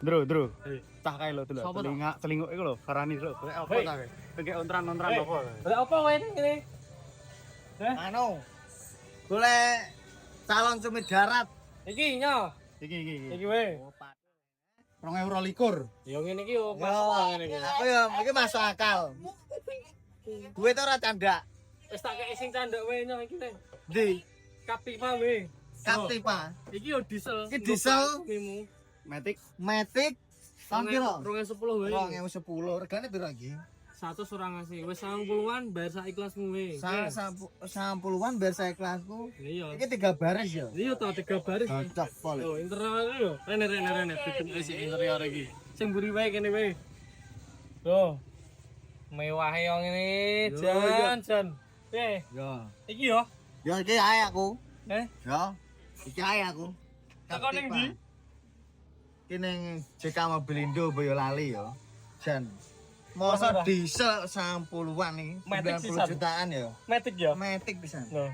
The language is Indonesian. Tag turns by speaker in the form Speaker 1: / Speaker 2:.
Speaker 1: Ndro. Cah kae lho dulu. Selinguk iku lho, Farani lho. Golek apa ta kowe? Kayak ontran-ontran apa?
Speaker 2: Golek apa kowe ngene?
Speaker 3: Anu. Golek calon sumit darat.
Speaker 2: Iki nyo.
Speaker 1: Iki.
Speaker 2: Iki wae.
Speaker 1: 2021.
Speaker 2: Ya ngene iki yo pas ngene iki.
Speaker 3: Aku ya iki masuk akal. Duit ora candak.
Speaker 2: Wis tak kei sing candhak wae nyo iki le.
Speaker 3: Ndi?
Speaker 2: Kaptipa wae.
Speaker 3: Kaptipa.
Speaker 2: Iki yo diesel.
Speaker 3: Iki diesel.
Speaker 2: Mimu.
Speaker 1: Matic
Speaker 3: Tahun piro?
Speaker 2: 2010 wae.
Speaker 3: 2010. Regane piro iki?
Speaker 2: 100 ora ngasih. Wis 90-an bayar sak ikhlasmu wae.
Speaker 3: 90-an biar saya kelasku.
Speaker 2: Iya.
Speaker 3: Iki 3 baris ya.
Speaker 2: Iya to 3 baris.
Speaker 3: Cocok pol.
Speaker 2: Oh, interior yo. Rene. Bikin isi interior iki. Sing mburi wae kene wae. Loh. Mewah yo ngene, Jan.
Speaker 3: Ya.
Speaker 2: Iki yo.
Speaker 3: Ya iki ae aku.
Speaker 2: Eh,
Speaker 3: Ya. Iki ae aku.
Speaker 2: takon ning ndi?
Speaker 3: Iki ning JK Mobilindo Boyolali ya. Jan.
Speaker 2: Masa
Speaker 3: Masa diesel 90-an iki.
Speaker 2: Matic
Speaker 3: 90
Speaker 2: pisan.
Speaker 3: jutaan ya.
Speaker 2: Matic ya.
Speaker 3: Matic pisan.
Speaker 2: Loh.